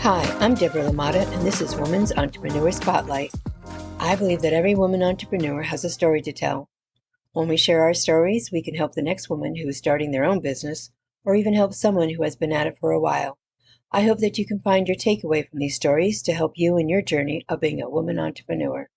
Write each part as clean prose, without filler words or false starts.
Hi, I'm Deborah Lamata, and this is Women's Entrepreneur Spotlight. I believe that every woman entrepreneur has a story to tell. When we share our stories, we can help the next woman who is starting their own business, or even help someone who has been at it for a while. I hope that you can find your takeaway from these stories to help you in your journey of being a woman entrepreneur.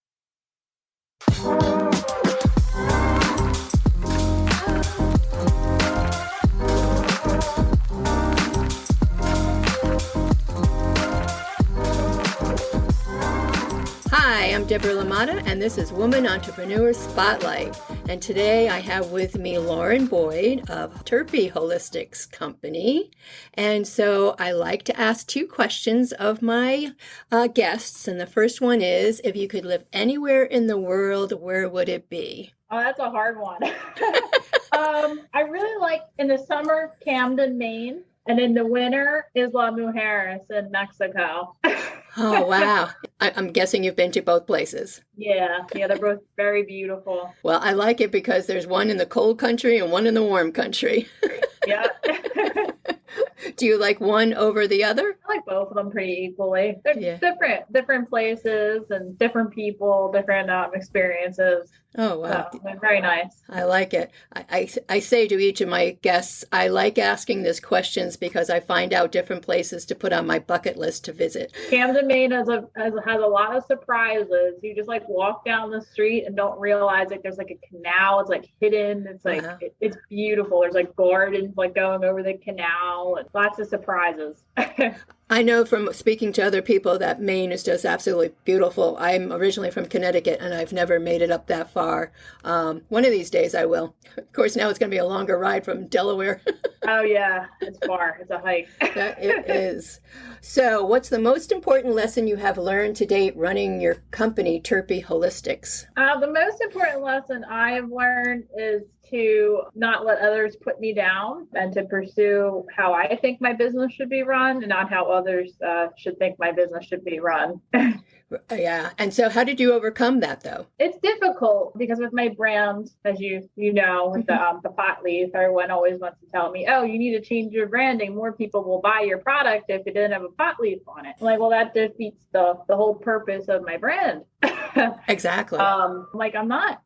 Hi, I'm Deborah Lamata, and this is Woman Entrepreneur Spotlight. And today I have with me Lauren Boyd of Terpy Holistcs company. And so I like to ask two questions of my guests. And the first one is, if you could live anywhere in the world, where would it be? Oh, that's a hard one. I really like in the summer, Camden, Maine, and in the winter, Isla Mujeres in Mexico. Oh, wow. I'm guessing you've been to both places. Yeah, they're both very beautiful. Well, I like it because there's one in the cold country and one in the warm country. Yeah. Do you like one over the other? I like both of them pretty equally. They're different places and different people, different experiences. Oh, wow. So they're very nice. I like it. I say to each of my guests, I like asking these questions because I find out different places to put on my bucket list to visit. Camden, Maine has a lot of surprises. You just like walk down the street and don't realize like there's like a canal. It's like hidden. It's like it's beautiful. There's like gardens like going over the canal and lots of surprises. I know from speaking to other people that Maine is just absolutely beautiful. I'm originally from Connecticut, and I've never made it up that far. One of these days I will. Of course, now it's going to be a longer ride from Delaware. Oh, yeah. It's far. It's a hike. It is. So what's the most important lesson you have learned to date running your company, Terpy Holistcs? The most important lesson I have learned is to not let others put me down and to pursue how I think my business should be run and not how others should think my business should be run. Yeah. And so how did you overcome that, though? It's difficult because with my brand, as you know, with the pot leaf, everyone always wants to tell me, oh, you need to change your branding. More people will buy your product if it didn't have a pot leaf on it. I'm like, well, that defeats the whole purpose of my brand. Exactly. I'm not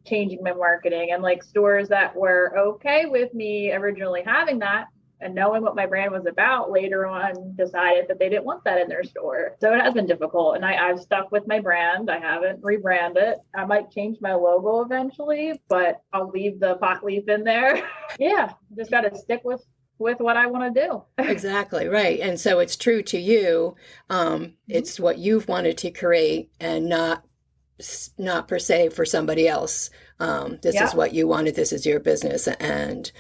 changing my marketing, and like stores that were okay with me originally having that and knowing what my brand was about later on decided that they didn't want that in their store. So it has been difficult, and I've stuck with my brand. I haven't rebranded. I might change my logo eventually, but I'll leave the pot leaf in there. Yeah, just got to stick with what I want to do. Exactly, right. And so it's true to you. It's what you've wanted to create and not per se for somebody else. This is what you wanted. This is your business, and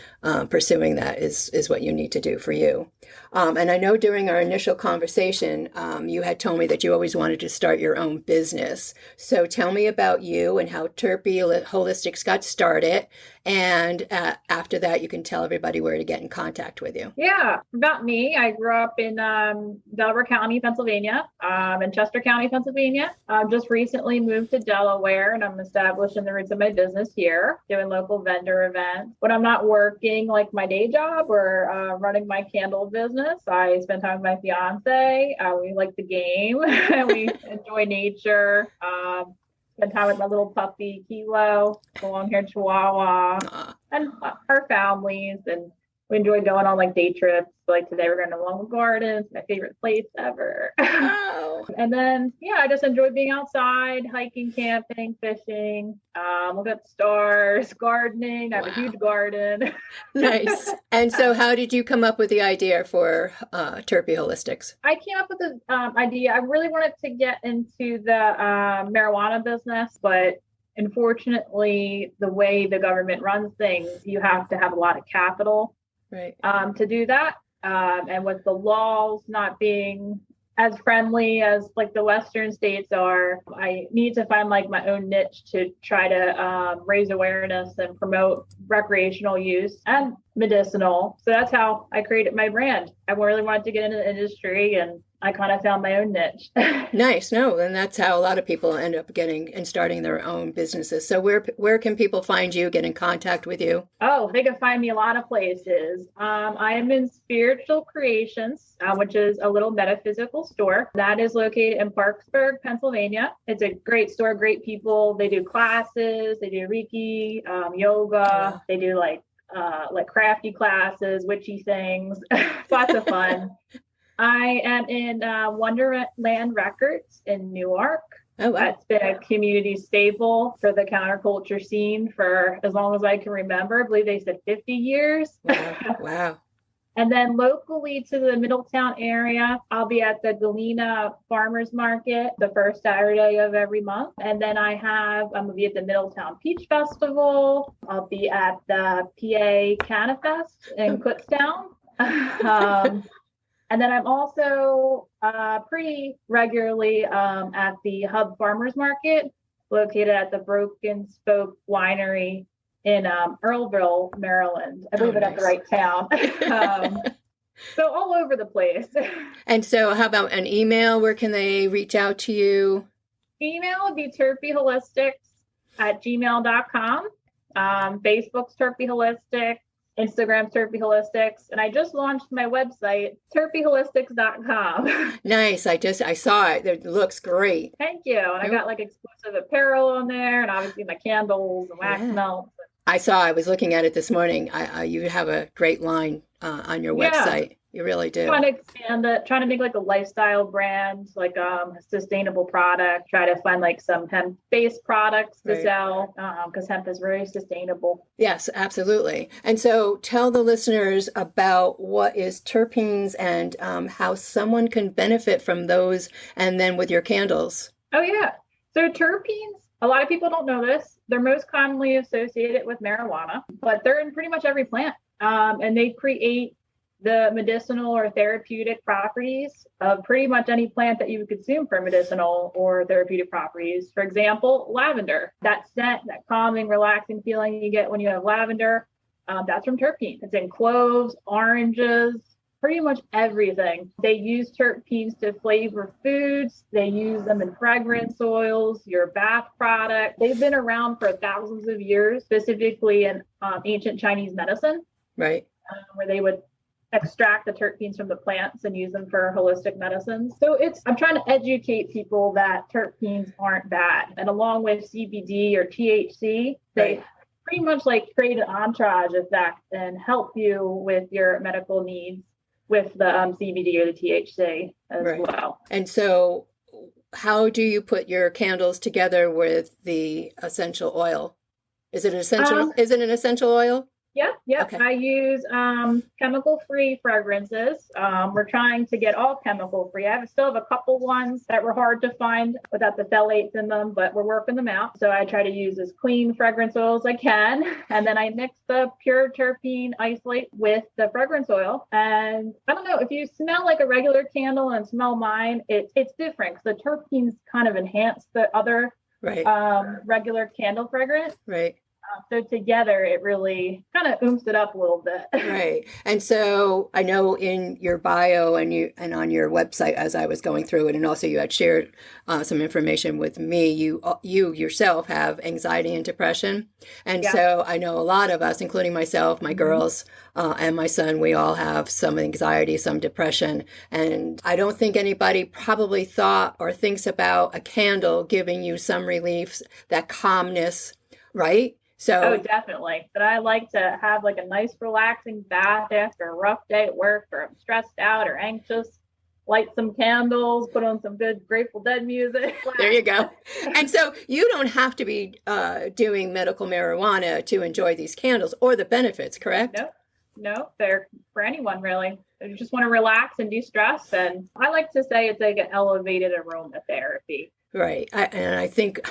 pursuing that is what you need to do for you. And I know during our initial conversation, you had told me that you always wanted to start your own business. So tell me about you and how Terpy Holistcs got started. And after that, you can tell everybody where to get in contact with you. Yeah, about me. I grew up in Delaware County, Pennsylvania, in Chester County, Pennsylvania. Just recently moved to Delaware, and I'm establishing the roots of my business here, doing local vendor events. When I'm not working like my day job or running my candle business, I spend time with my fiance. We like the game. We enjoy nature. Spend time with my little puppy, Kilo, the long-haired Chihuahua, and our families. And we enjoy going on like day trips. Like today, we're going to Longwood Gardens, my favorite place ever. Wow. And then, I just enjoy being outside, hiking, camping, fishing, look at the stars, gardening. I have a huge garden. Nice. And so how did you come up with the idea for Terpy Holistcs? I came up with the idea. I really wanted to get into the marijuana business, but unfortunately, the way the government runs things, you have to have a lot of capital to do that. And with the laws not being as friendly as like the Western states are, I need to find like my own niche to try to raise awareness and promote recreational use and medicinal. So that's how I created my brand. I really wanted to get into the industry, and I kind of found my own niche. Nice. No, and that's how a lot of people end up getting and starting their own businesses. So where can people find you, get in contact with you? Oh, they can find me a lot of places. I am in Spiritual Creations, which is a little metaphysical store that is located in Parkersburg, Pennsylvania. It's a great store, great people. They do classes, they do Reiki, yoga, Wow. they do like crafty classes, witchy things. Lots of fun. I am in Wonderland Records in Newark. Oh, wow. It's been a community staple for the counterculture scene for as long as I can remember. I believe they said 50 years. Wow. Wow. And then locally to the Middletown area, I'll be at the Galena Farmers Market the first Saturday of every month. And then I'm going to be at the Middletown Peach Festival. I'll be at the PA Canafest in Kutztown. And then I'm also pretty regularly at the Hub Farmers Market, located at the Broken Spoke Winery in Earlville, Maryland. I believe nice. At the right town. So all over the place. And so how about an email? Where can they reach out to you? Email would be terpyholistics@gmail.com. Facebook's Terpy Holistics. Instagram's Terpy Holistics, and I just launched my website, terpyholistics.com. Nice. I saw it. It looks great. Thank you. And I got like exclusive apparel on there, and obviously my candles and wax melts. I was looking at it this morning. You have a great line on your website. You really do. Trying to expand it, trying to make like a lifestyle brand, like a sustainable product, try to find like some hemp-based products to sell, because hemp is very sustainable. Yes, absolutely. And so tell the listeners about what is terpenes and how someone can benefit from those, and then with your candles. Oh, yeah. So terpenes, a lot of people don't know this. They're most commonly associated with marijuana, but they're in pretty much every plant. And they create the medicinal or therapeutic properties of pretty much any plant that you would consume for medicinal or therapeutic properties. For example, lavender, that scent, that calming, relaxing feeling you get when you have lavender, that's from terpenes. It's in cloves, oranges, pretty much everything. They use terpenes to flavor foods. They use them in fragrance oils, your bath product. They've been around for thousands of years, specifically in ancient Chinese medicine, right? Where they would extract the terpenes from the plants and use them for holistic medicines. So I'm trying to educate people that terpenes aren't bad. And along with CBD or THC, they pretty much like create an entourage effect and help you with your medical needs with the CBD or the THC as well. And so how do you put your candles together with the essential oil? Is it an essential oil? Yeah. Okay. I use chemical-free fragrances. We're trying to get all chemical-free. I still have a couple ones that were hard to find without the phthalates in them, but we're working them out. So I try to use as clean fragrance oil as I can. And then I mix the pure terpene isolate with the fragrance oil. And I don't know, if you smell like a regular candle and smell mine, it's different because the terpenes kind of enhance the other regular candle fragrance. Right. So together, it really kind of oomps it up a little bit. Right. And so I know in your bio and on your website, as I was going through it, and also you had shared some information with me, you yourself have anxiety and depression. And so I know a lot of us, including myself, my girls, and my son, we all have some anxiety, some depression. And I don't think anybody probably thought or thinks about a candle giving you some relief, that calmness, right? So definitely. But I like to have like a nice relaxing bath after a rough day at work, or I'm stressed out or anxious. Light some candles, put on some good Grateful Dead music. There you go. And so you don't have to be doing medical marijuana to enjoy these candles or the benefits, correct? No, they're for anyone really. You just want to relax and de-stress. And I like to say it's like an elevated aromatherapy. Right. And I think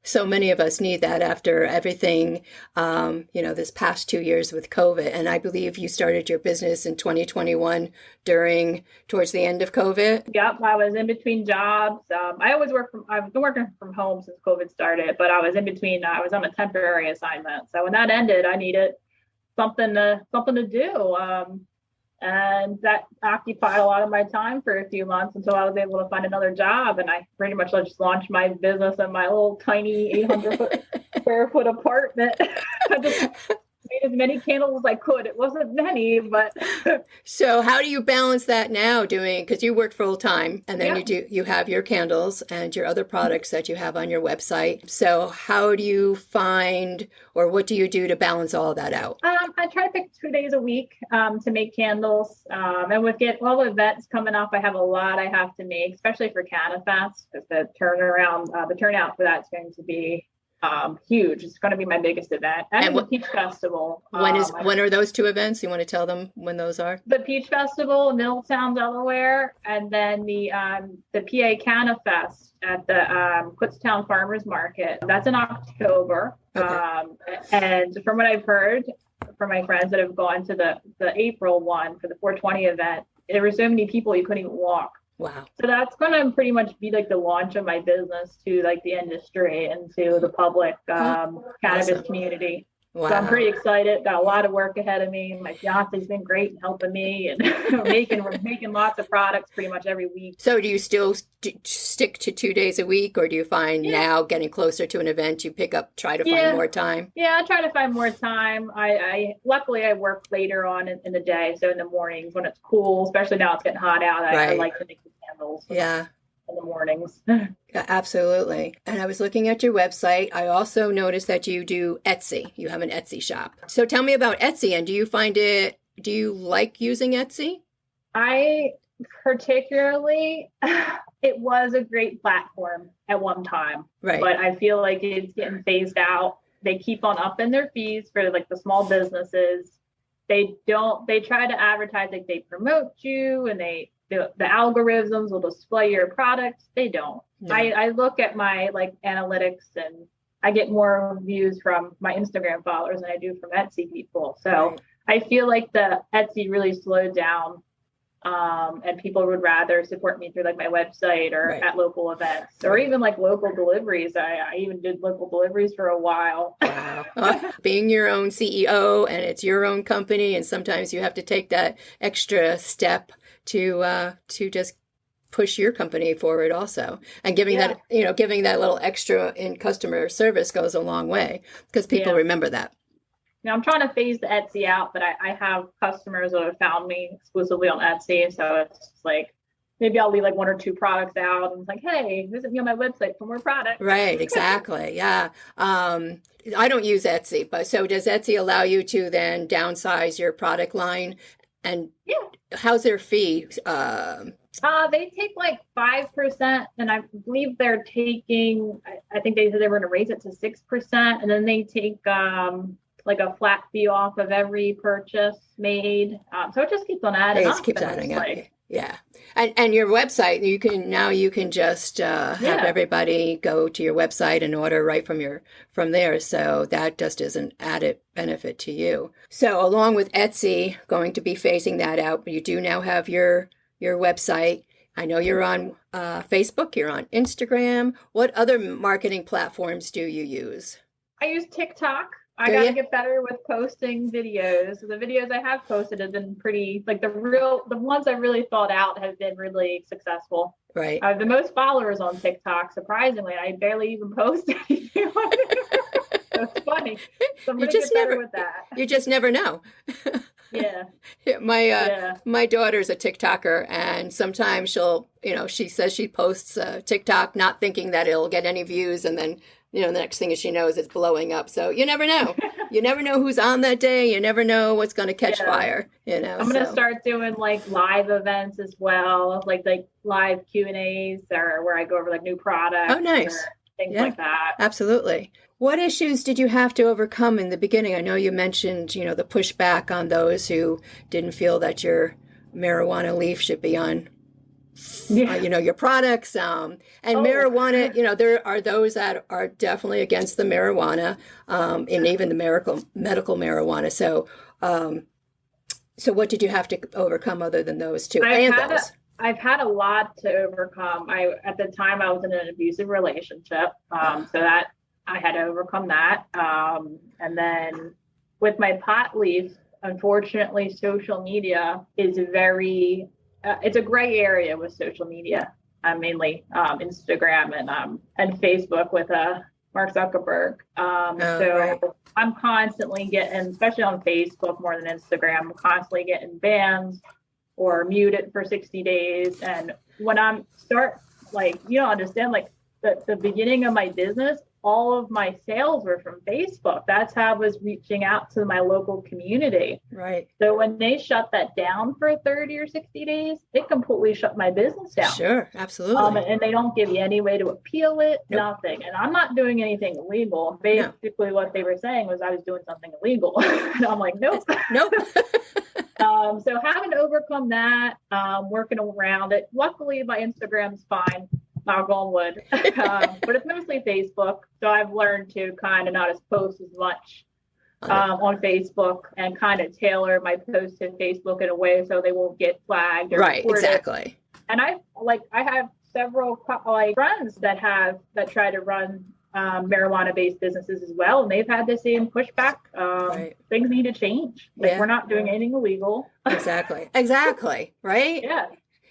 so many of us need that after everything, this past 2 years with COVID. And I believe you started your business in 2021 towards the end of COVID. Yep. I was in between jobs. I've been working from home since COVID started, but I was in between. I was on a temporary assignment. So when that ended, I needed something to do. And that occupied a lot of my time for a few months until I was able to find another job. And I pretty much just launched my business in my little tiny 800 square foot apartment. I just made as many candles as I could. It wasn't many, but So how do you balance that now because you work full time and then you have your candles and your other products that you have on your website. So how do you find, or what do you do to balance all that out? I try to pick 2 days a week to make candles. And with all the events coming up, I have a lot I have to make, especially for CannaFest, because the turnout for that's going to be huge. It's going to be my biggest event. And the Peach Festival. When are those two events? You want to tell them when those are? The Peach Festival in Middletown, Delaware, and then the PA CannaFest at the Kutztown Farmers Market. That's in October. Okay. And from what I've heard from my friends that have gone to the April one for the 420 event, there were so many people you couldn't even walk. Wow. So that's going to pretty much be like the launch of my business to like the industry and to the public cannabis community. Wow. So I'm pretty excited. Got a lot of work ahead of me. My fiance's been great in helping me and we're making lots of products pretty much every week. So do you still stick to 2 days a week, or do you find now getting closer to an event, you try to find more time? Yeah, I try to find more time. Luckily I work later on in the day. So in the mornings when it's cool, especially now it's getting hot out, I like to make the candles. Yeah. In the mornings. Absolutely. And I was looking at your website. I also noticed that you do Etsy. You have an Etsy shop. So tell me about Etsy, and do you like using Etsy? I particularly, it was a great platform at one time, right? But I feel like it's getting phased out. They keep on upping their fees for like the small businesses. They try to advertise like they promote you, and the algorithms will display your products. They don't. No. I look at my like analytics, and I get more views from my Instagram followers than I do from Etsy people. So I feel like the Etsy really slowed down, and people would rather support me through like my website or at local events or even like local deliveries. I even did local deliveries for a while. Wow. Being your own CEO, and it's your own company, and sometimes you have to take that extra step to just push your company forward also, and giving that little extra in customer service goes a long way, because people remember that. Now I'm trying to phase the Etsy out, but I have customers that have found me exclusively on Etsy, so it's like maybe I'll leave like 1 or 2 products out, and it's like, hey, visit me on my website for more products. Right, exactly. Yeah. I don't use Etsy, but so does Etsy allow you to then downsize your product line? And how's their fee? They take like 5%, and I believe they're taking, I think they said they were going to raise it to 6%, and then they take like a flat fee off of every purchase made. So it just keeps on adding up. It keeps adding up. Yeah. And your website, you can just have everybody go to your website and order right from there. So that just is an added benefit to you. So along with Etsy going to be phasing that out, but you do now have your website. I know you're on Facebook, you're on Instagram. What other marketing platforms do you use? I use TikTok. I got to get better with posting videos. The videos I have posted have been pretty, like the ones I really thought out have been really successful. Right. I have the most followers on TikTok, surprisingly. I barely even post anything on it. It's funny. So I'm going to get better with that. You just never know. Yeah. My daughter's a TikToker, and sometimes she says she posts TikTok not thinking that it'll get any views, and then the next thing she knows, it's blowing up. So you never know. You never know who's on that day. You never know what's going to catch fire. I'm going to start doing like live events as well, like live Q&As or where I go over like new products. Oh, nice. Things like that. Absolutely. What issues did you have to overcome in the beginning? I know you mentioned, the pushback on those who didn't feel that your marijuana leaf should be on your products, and marijuana, there are those that are definitely against the marijuana, and even the medical marijuana. So what did you have to overcome other than those two? I've had a lot to overcome. At the time I was in an abusive relationship. So that I had to overcome that. And then with my pot leaf, unfortunately, social media is it's a gray area with social media, mainly Instagram and Facebook with Mark Zuckerberg. Right. I'm constantly getting, especially on Facebook more than Instagram, I'm constantly getting bans or muted for 60 days. And when you don't understand, like the beginning of my business, all of my sales were from Facebook. That's how I was reaching out to my local community. Right. So when they shut that down for 30 or 60 days, it completely shut my business down. Sure, absolutely. And they don't give you any way to appeal it, Nope. nothing. And I'm not doing anything illegal. Basically, what they were saying was I was doing something illegal. And I'm like, nope. Nope. So having to overcome that, working around it. Luckily, my Instagram's fine. Knock on wood. But it's mostly Facebook. So I've learned to kind of not post as much on Facebook and kind of tailor my posts to Facebook in a way so they won't get flagged or right, reported. exactly. And I have several friends that try to run marijuana-based businesses as well, and they've had the same pushback. Right. Things need to change. We're not doing anything illegal. Exactly. Right? Yeah.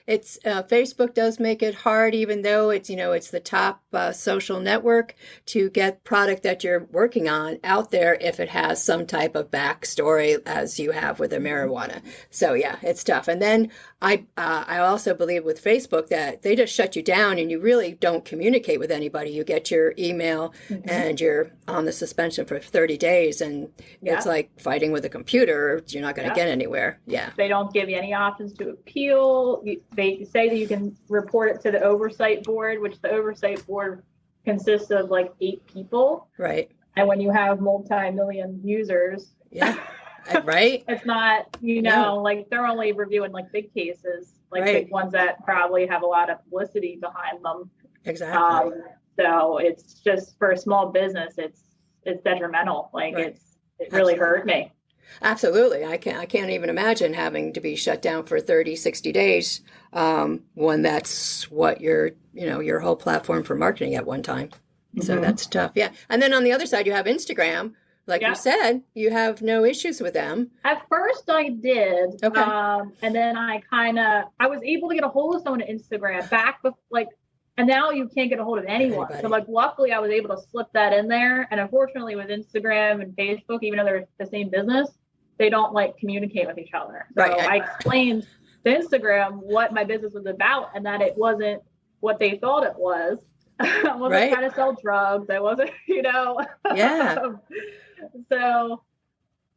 It's Facebook does make it hard, even though it's the top social network, to get product that you're working on out there if it has some type of backstory, as you have with the marijuana. So yeah, it's tough. And then I also believe with Facebook that they just shut you down and you really don't communicate with anybody. You get your email and you're on the suspension for 30 days, and it's like fighting with a computer. You're not going to get anywhere. Yeah. They don't give you any options to appeal. They say that you can report it to the oversight board, which the oversight board consists of like 8 people. Right. And when you have multi-million users, right. It's not, like they're only reviewing like big cases, like big ones that probably have a lot of publicity behind them. Exactly. So it's just for a small business, it's detrimental. Like it really hurt me. Absolutely. I can't even imagine having to be shut down for 30, 60 days when that's what your whole platform for marketing at one time. So that's tough. Yeah. And then on the other side, you have Instagram. Like you said, you have no issues with them. At first I did. Okay. And then I was able to get a hold of someone on Instagram and now you can't get a hold of anyone. Anybody. So luckily I was able to slip that in there. And unfortunately with Instagram and Facebook, even though they're the same business, they don't communicate with each other. So I explained to Instagram what my business was about and that it wasn't what they thought it was. I wasn't trying to sell drugs. I wasn't, Yeah. So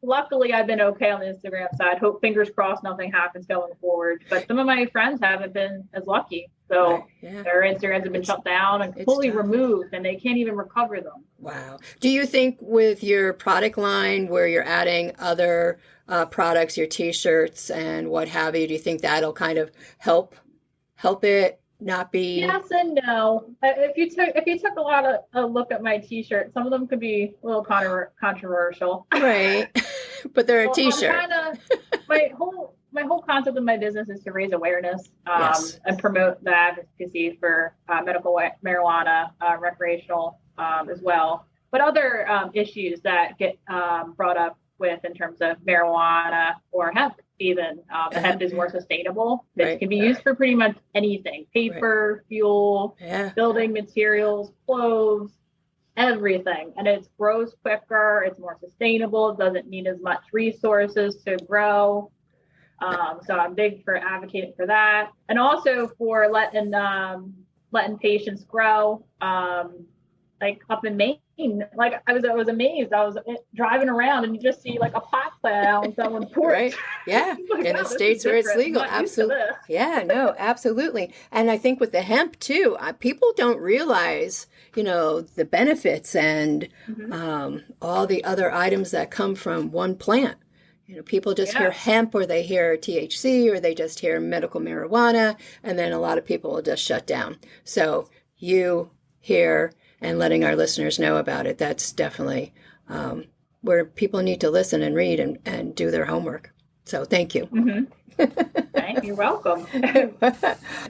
luckily I've been okay on the Instagram side. Hope, fingers crossed, nothing happens going forward. But some of my friends haven't been as lucky. So their Instagrams have been shut down and completely removed, and they can't even recover them. Wow. Do you think with your product line where you're adding other products, your T-shirts and what have you, do you think that'll kind of help it not be? Yes and no. If you took a look at my T-shirt, some of them could be a little controversial. Right. But they're a T-shirt. My whole concept of my business is to raise awareness and promote the advocacy for medical marijuana, recreational as well. But other issues that get brought up with in terms of marijuana or hemp, even the hemp is more sustainable. It can be used for pretty much anything: paper, fuel, building materials, clothes, everything. And it grows quicker. It's more sustainable. It doesn't need as much resources to grow. So I'm big for advocating for that, and also for letting patients grow. Up in Maine, I was amazed. I was driving around and you just see a pot plant out on someone's porch. Right. Yeah. In the states where it's legal. Absolutely. Yeah, no, absolutely. And I think with the hemp too, people don't realize, the benefits and all the other items that come from one plant. People just hear hemp, or they hear THC, or they just hear medical marijuana, and then a lot of people will just shut down. So you hear and letting our listeners know about it, that's definitely where people need to listen and read and do their homework. So thank you. You're welcome.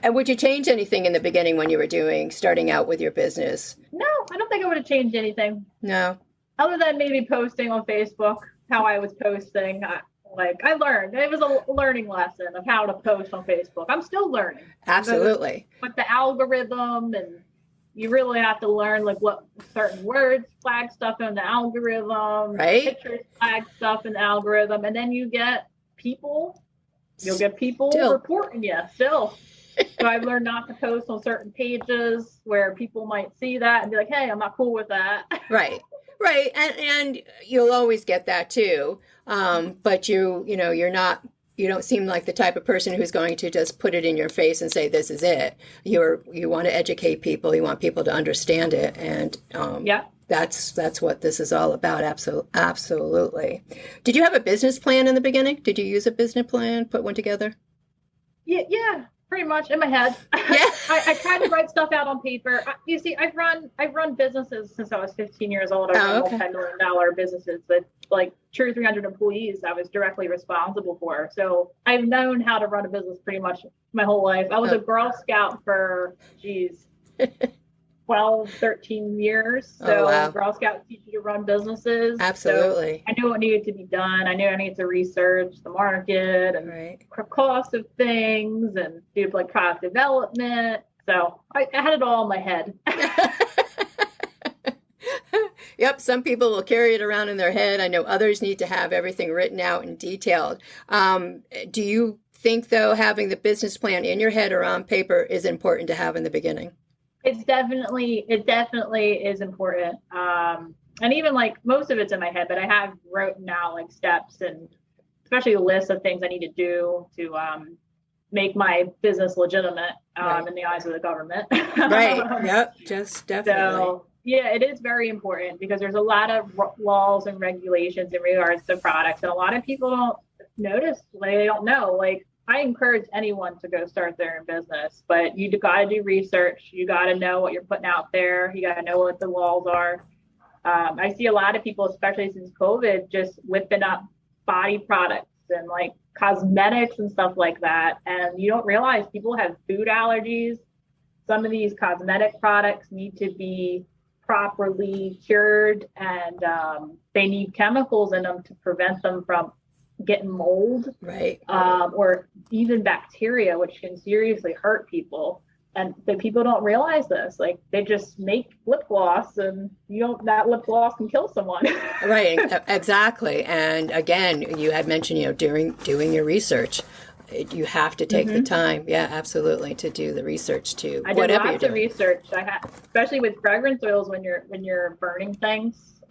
And would you change anything in the beginning when you were starting out with your business? No, I don't think I would have changed anything. No. other than maybe posting on Facebook, how I was posting, I learned. It was a learning lesson of how to post on Facebook. I'm still learning. Absolutely. But the algorithm, and you really have to learn like what certain words flag stuff in the algorithm, right? Pictures flag stuff in the algorithm, and then you'll get people still reporting you still. So I've learned not to post on certain pages where people might see that and be like, hey, I'm not cool with that. Right. Right. And you'll always get that too. But you don't seem like the type of person who's going to just put it in your face and say, this is it. You want to educate people. You want people to understand it. And that's what this is all about. Absolutely. Did you have a business plan in the beginning? Did you use a business plan, put one together? Yeah. Pretty much in my head. Yeah. I try to write stuff out on paper. You see, I've run businesses since I was 15 years old. I run multi-million-dollar businesses with like 200 or 300 employees I was directly responsible for. So I've known how to run a business pretty much my whole life. I was a Girl Scout for 12, 13 years. So wow. Girl Scouts teach you to run businesses. Absolutely. So I knew what needed to be done. I knew I needed to research the market and cost of things and do like product development. So I had it all in my head. Yep, some people will carry it around in their head. I know others need to have everything written out and detailed. Do you think, though, having the business plan in your head or on paper is important to have in the beginning? It definitely is important. And even like most of it's in my head, but I have written out like steps and especially a list of things I need to do to make my business legitimate in the eyes of the government. Right. Yep. Just definitely. So yeah, it is very important because there's a lot of laws and regulations in regards to products, and a lot of people don't notice. Like, they don't know. Like, I encourage anyone to go start their own business, but you got to do research. You got to know what you're putting out there. You got to know what the laws are. I see a lot of people, especially since COVID, just whipping up body products and like cosmetics and stuff like that. And you don't realize people have food allergies. Some of these cosmetic products need to be properly cured, and they need chemicals in them to prevent them from getting mold, right? Or even bacteria, which can seriously hurt people. And the people don't realize this. Like, they just make lip gloss, and that lip gloss can kill someone. Right, exactly. And again, you had mentioned, doing your research, you have to take the time. Yeah, absolutely, to do the research too. I did lots of research. Especially with fragrance oils, when you're burning things,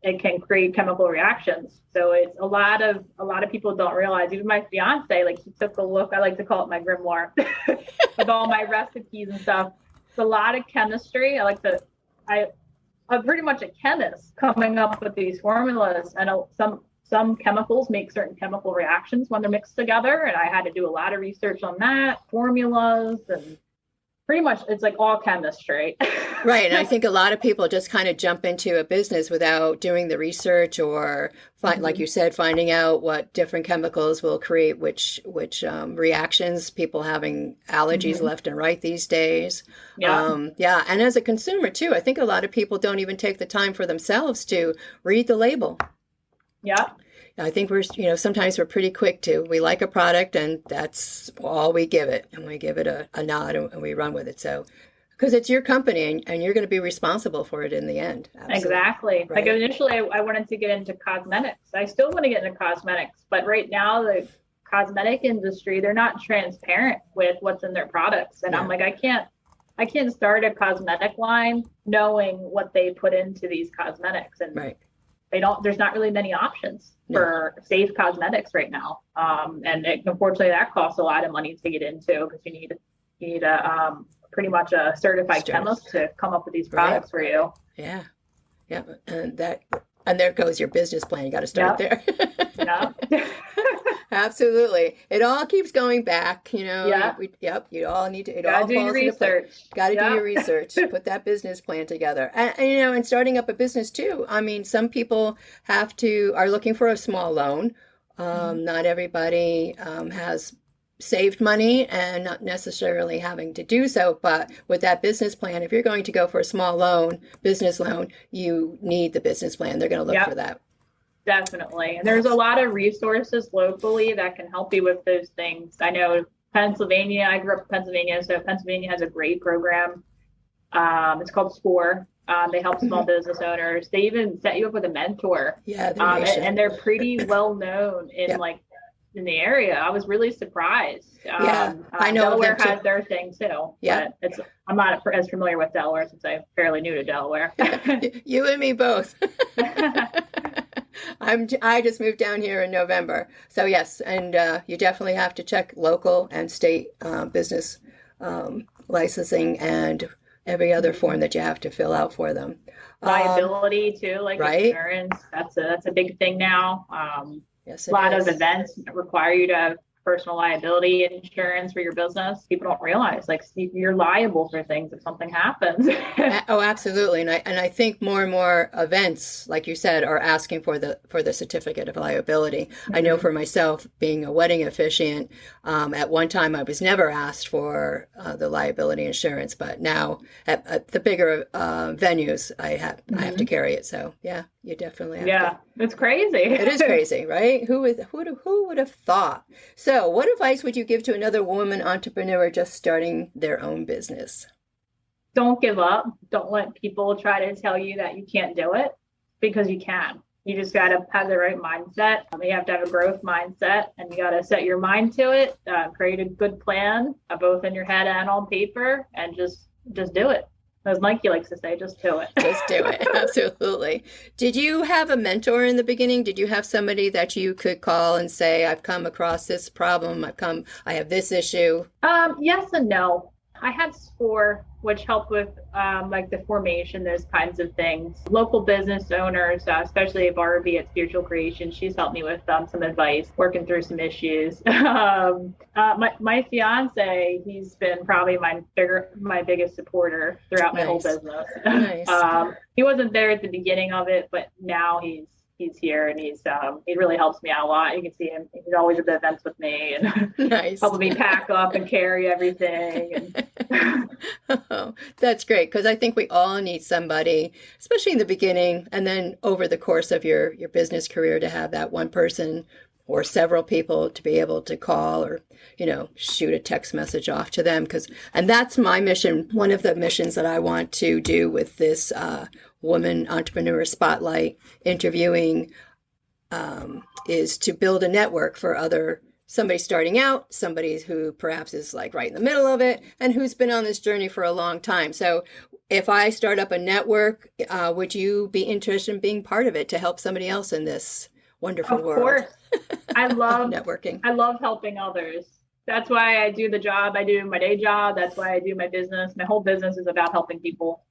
it can create chemical reactions. So it's a lot of people don't realize. Even my fiance, like, he took a look. I like to call it my grimoire of all my recipes and stuff. It's a lot of chemistry. I'm pretty much a chemist coming up with these formulas, and some chemicals make certain chemical reactions when they're mixed together. And I had to do a lot of research on that, formulas, and pretty much it's like all chemistry. Right. And I think a lot of people just kind of jump into a business without doing the research or, like you said, finding out what different chemicals will create which reactions, people having allergies left and right these days. Yeah. And as a consumer, too, I think a lot of people don't even take the time for themselves to read the label. Yeah. I think sometimes we're pretty quick we like a product and that's all we give it, and we give it a nod and we run with it. So, because it's your company and you're going to be responsible for it in the end. Absolutely. Exactly. Right. Like, initially I wanted to get into cosmetics. I still want to get into cosmetics, but right now the cosmetic industry, they're not transparent with what's in their products. And I'm like, I can't start a cosmetic line knowing what they put into these cosmetics. And there's not really many options for safe cosmetics right now. And unfortunately that costs a lot of money to get into, because you need a pretty much a certified chemist to come up with these products for you. Yeah. Yeah. And there goes your business plan. You got to start there. Yeah. Absolutely. It all keeps going back, You all need to, all do your research. Got to do your research, put that business plan together. And starting up a business too. I mean, some people are looking for a small loan. Not everybody has saved money and not necessarily having to do so. But with that business plan, if you're going to go for a small loan, business loan, you need the business plan. They're going to look for that. Definitely. And there's a lot of resources locally that can help you with those things. I know Pennsylvania, I grew up in Pennsylvania, so Pennsylvania has a great program. It's called SCORE. They help small business owners. They even set you up with a mentor. Yeah, and they're pretty well known in in the area. I was really surprised. I know Delaware has their thing too. Yeah, but I'm not as familiar with Delaware since I'm fairly new to Delaware. You and me both. I just moved down here in November, so yes, and you definitely have to check local and state business licensing and every other form that you have to fill out for them. Liability too, like insurance. That's a big thing now. Yes, a lot of events require you to have personal liability insurance for your business. People don't realize, like, you're liable for things if something happens. Oh, absolutely. And I think more and more events, like you said, are asking for the certificate of liability. Mm-hmm. I know for myself, being a wedding officiant, at one time I was never asked for the liability insurance, but now at the bigger venues, I have to carry it. So yeah, you definitely have to. It's crazy. It is crazy, right? Who would have thought? So what advice would you give to another woman entrepreneur just starting their own business? Don't give up. Don't let people try to tell you that you can't do it, because you can. You just got to have the right mindset. You have to have a growth mindset, and you got to set your mind to it, create a good plan, both in your head and on paper, and just do it. As Mikey likes to say, just do it. Just do it. Absolutely. Did you have a mentor in the beginning? Did you have somebody that you could call and say, I've come across this problem. I have this issue? Yes and no. I had SCORE, which helped with like the formation, those kinds of things. Local business owners, especially Barbie at Spiritual Creation, she's helped me with some advice, working through some issues. My fiance, he's been probably my biggest supporter throughout my whole business. Nice. He wasn't there at the beginning of it, but now he's here, and he really helps me out a lot. You can see him; he's always at the events with me and helping me pack up and carry everything. Oh, that's great, because I think we all need somebody, especially in the beginning, and then over the course of your business career, to have that one person or several people to be able to call or, shoot a text message off to them. And that's my mission. One of the missions that I want to do with this Woman Entrepreneur Spotlight interviewing is to build a network for somebody starting out, somebody who perhaps is like right in the middle of it, and who's been on this journey for a long time. So if I start up a network, would you be interested in being part of it to help somebody else in this wonderful world? Of course. I love networking. I love helping others. That's why I do the job I do, my day job. That's why I do my business. My whole business is about helping people.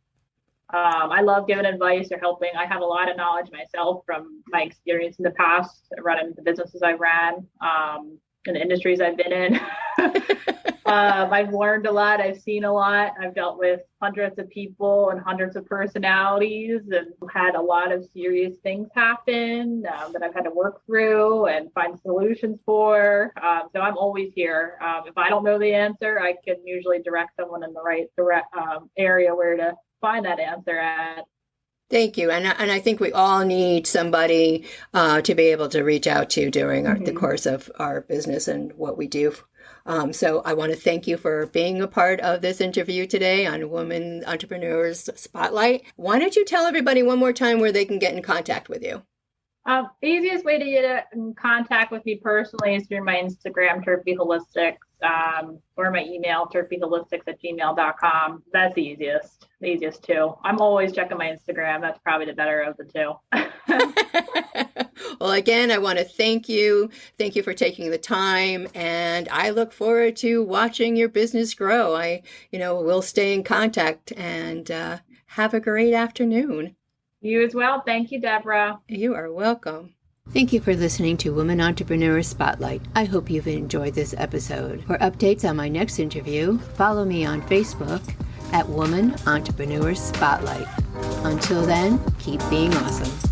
I love giving advice or helping. I have a lot of knowledge myself from my experience in the past, running the businesses I ran, in the industries I've been in. I've learned a lot. I've seen a lot. I've dealt with hundreds of people and hundreds of personalities, and had a lot of serious things happen that I've had to work through and find solutions for. So I'm always here. If I don't know the answer, I can usually direct someone in the right area where to find that answer at. Thank you. And I think we all need somebody to be able to reach out to during the course of our business and what we do. So I want to thank you for being a part of this interview today on Women Entrepreneurs Spotlight. Why don't you tell everybody one more time where they can get in contact with you? The easiest way to get in contact with me personally is through my Instagram, Terpy Holistcs, or my email, terpyholistics@gmail.com. That's the easiest too. I'm always checking my Instagram. That's probably the better of the two. Well, again, I want to thank you. Thank you for taking the time, and I look forward to watching your business grow. We'll stay in contact, and have a great afternoon. You as well. Thank you, Deborah. You are welcome. Thank you for listening to Women Entrepreneur Spotlight. I hope you've enjoyed this episode. For updates on my next interview, follow me on Facebook at Woman Entrepreneur Spotlight. Until then, keep being awesome.